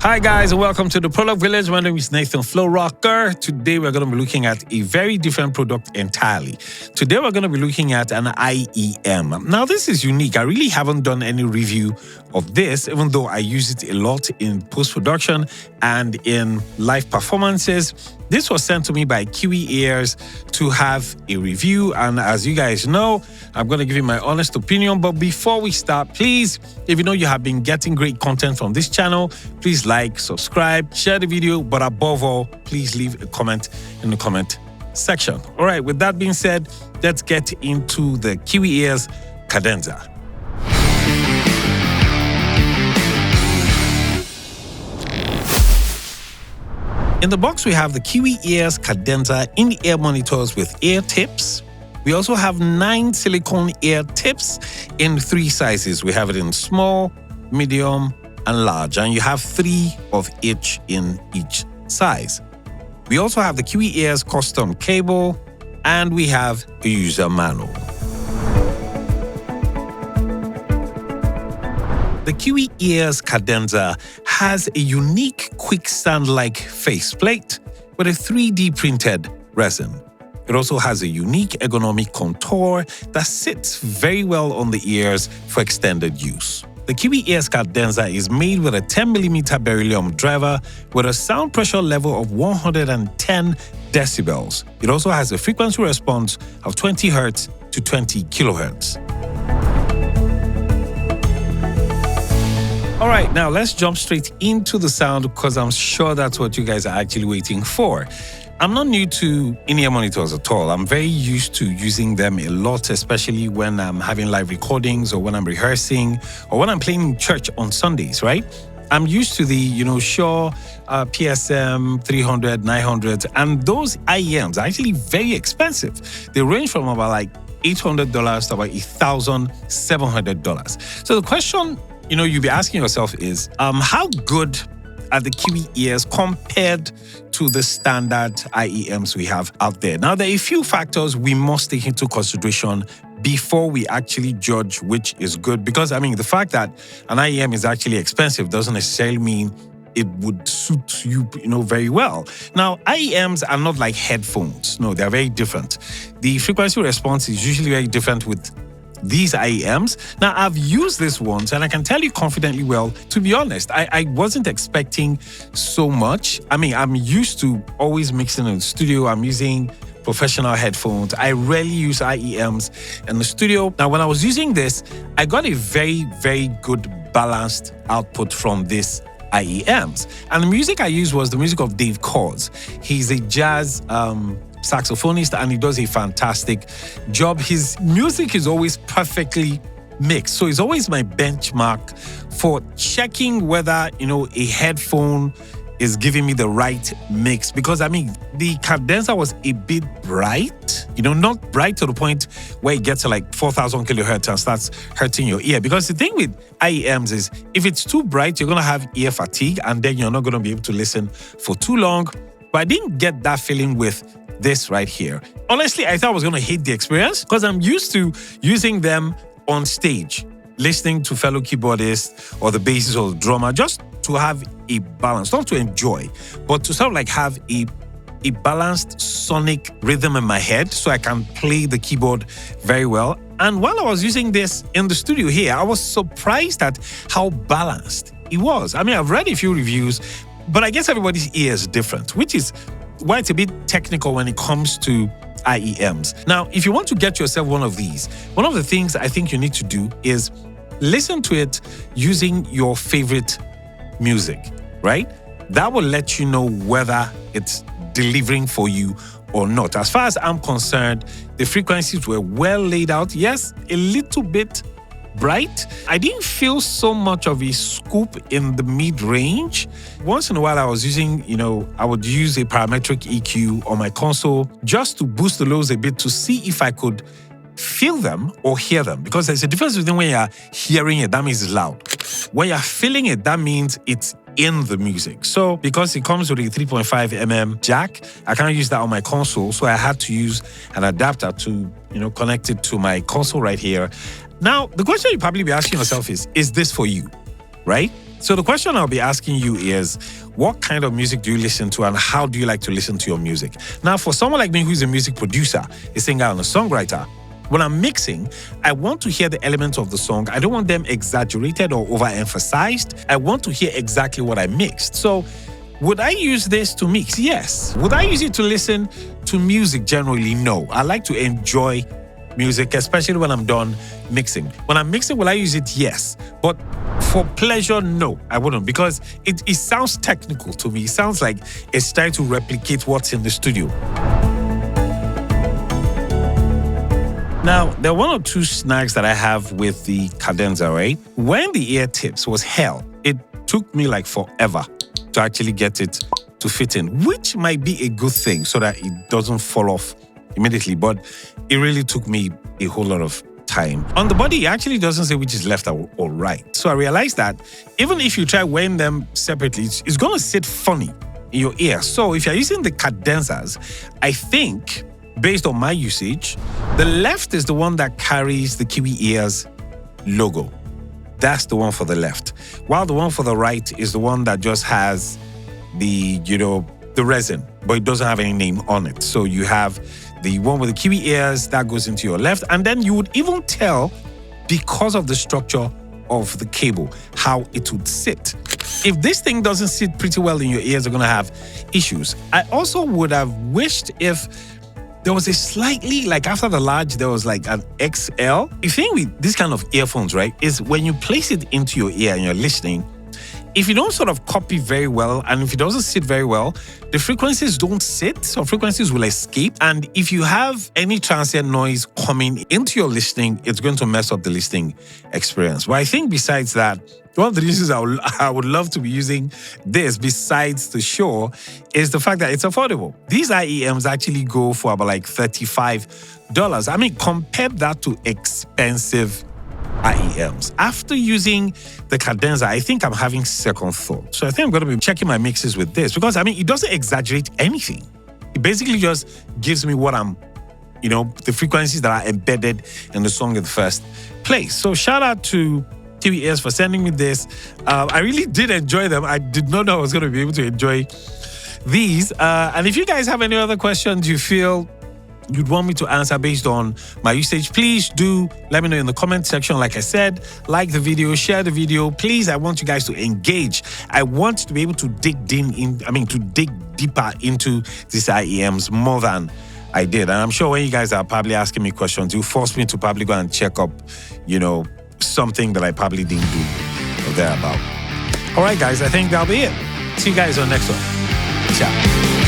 Hi guys, and welcome to the Product Village. My name is Nathan Flow Rocker. Today we're going to be looking at a very different product entirely. Today we're going to be looking at an IEM. Now this is unique. I really haven't done any review of this, even though I use it a lot in post-production and in live performances. This was sent to me by Kiwi Ears to have a review, and as you guys know, I'm going to give you my honest opinion. But before we start, please, if you know you have been getting great content from this channel, please like, subscribe, share the video, but above all, please leave a comment in the comment section. All right, with that being said, let's get into the Kiwi Ears Cadenza. In the box, we have the Kiwi Ears Cadenza in-ear monitors with ear tips. We also have 9 silicone ear tips in 3 sizes. We have it in small, medium, and large, and you have 3 of each in each size. We also have the Kiwi Ears custom cable, and we have a user manual. The Kiwi Ears Cadenza has a unique quick stand-like faceplate with a 3D printed resin. It also has a unique ergonomic contour that sits very well on the ears for extended use. The Kiwi Ears Cadenza is made with a 10mm beryllium driver with a sound pressure level of 110 decibels. It also has a frequency response of 20 Hz to 20 kHz. All right, now let's jump straight into the sound because I'm sure that's what you guys are actually waiting for. I'm not new to in-ear monitors at all. I'm very used to using them a lot, especially when I'm having live recordings or when I'm rehearsing or when I'm playing in church on Sundays, right? I'm used to the, Shure PSM 300, 900, and those IEMs are actually very expensive. They range from about like $800 to about $1,700. So the question you'll be asking yourself is, how good are the Kiwi Ears compared to the standard IEMs we have out there? Now, there are a few factors we must take into consideration before we actually judge which is good. Because, the fact that an IEM is actually expensive doesn't necessarily mean it would suit you, very well. Now, IEMs are not like headphones. No, they're very different. The frequency response is usually very different with these IEMs. Now, I've used this once, and I can tell you confidently, well, to be honest, I wasn't expecting so much. I'm used to always mixing in the studio. I'm using professional headphones. I rarely use IEMs in the studio. Now, when I was using this, I got a very, very good balanced output from this IEMs. And the music I used was the music of Dave Koz. He's a jazz saxophonist, and he does a fantastic job. His music is always perfectly mixed, so it's always my benchmark for checking whether a headphone is giving me the right mix. Because the cadenza was a bit bright, not bright to the point where it gets to like 4,000 kilohertz and starts hurting your ear. Because the thing with IEMs is, if it's too bright, you're gonna have ear fatigue, and then you're not gonna be able to listen for too long. But I didn't get that feeling with this right here. Honestly, I thought I was going to hate the experience because I'm used to using them on stage, listening to fellow keyboardists or the bassist or the drummer, just to have a balance, not to enjoy, but to sort of like have a balanced sonic rhythm in my head so I can play the keyboard very well. And while I was using this in the studio here, I was surprised at how balanced it was. I've read a few reviews, but I guess everybody's ear is different, which is why it's a bit technical when it comes to IEMs. Now, if you want to get yourself one of these, one of the things I think you need to do is listen to it using your favorite music, right? That will let you know whether it's delivering for you or not. As far as I'm concerned, the frequencies were well laid out. Yes, a little bit bright. I didn't feel so much of a scoop in the mid-range. Once in a while I was using, I would use a parametric EQ on my console just to boost the lows a bit to see if I could feel them or hear them. Because there's a difference between when you're hearing it, that means it's loud. When you're feeling it, that means it's in the music. So because it comes with a 3.5mm jack, I can't use that on my console. So I had to use an adapter to, connect it to my console right here. Now, the question you probably be asking yourself is this for you, right? So the question I'll be asking you is, what kind of music do you listen to and how do you like to listen to your music? Now, for someone like me who's a music producer, a singer and a songwriter, when I'm mixing, I want to hear the elements of the song. I don't want them exaggerated or overemphasized. I want to hear exactly what I mixed. So would I use this to mix? Yes. Would I use it to listen to music? Generally, no. I like to enjoy music, especially when I'm done mixing. When I'm mixing, will I use it? Yes. But for pleasure, no, I wouldn't, because it sounds technical to me. It sounds like it's trying to replicate what's in the studio. Now, there are one or two snags that I have with the cadenza, right? When the ear tips was hell, it took me like forever to actually get it to fit in, which might be a good thing so that it doesn't fall off immediately, but it really took me a whole lot of time. On the body, it actually doesn't say which is left or right. So I realized that even if you try weighing them separately, it's going to sit funny in your ear. So if you're using the cadenzas, I think, based on my usage, the left is the one that carries the Kiwi Ears logo. That's the one for the left. While the one for the right is the one that just has the, the resin, but it doesn't have any name on it. So you have the one with the Kiwi Ears that goes into your left. And then you would even tell, because of the structure of the cable, how it would sit. If this thing doesn't sit pretty well in your ears, you're going to have issues. I also would have wished if there was a slightly, like after the large, there was like an XL. The thing with this kind of earphones, right, is when you place it into your ear and you're listening, if you don't sort of copy very well and if it doesn't sit very well, the frequencies don't sit, so frequencies will escape. And if you have any transient noise coming into your listening, it's going to mess up the listening experience. But I think besides that, one of the reasons I would love to be using this, besides the show, is the fact that it's affordable. These IEMs actually go for about like $35. I mean, compare that to expensive IEMs. After using the cadenza, I think I'm having second thought. So I think I'm going to be checking my mixes with this because, I mean, it doesn't exaggerate anything. It basically just gives me what I'm, the frequencies that are embedded in the song in the first place. So shout out to Kiwi Ears for sending me this. I really did enjoy them. I did not know I was going to be able to enjoy these. And if you guys have any other questions you feel you'd want me to answer based on my usage, please do let me know in the comment section. Like I said, like the video, share the video. Please, I want you guys to engage. I want to be able to dig deeper into these IEMs more than I did. And I'm sure when you guys are probably asking me questions, you force me to probably go and check up, something that I probably didn't do or thereabout. All right, guys, I think that'll be it. See you guys on next one. Ciao.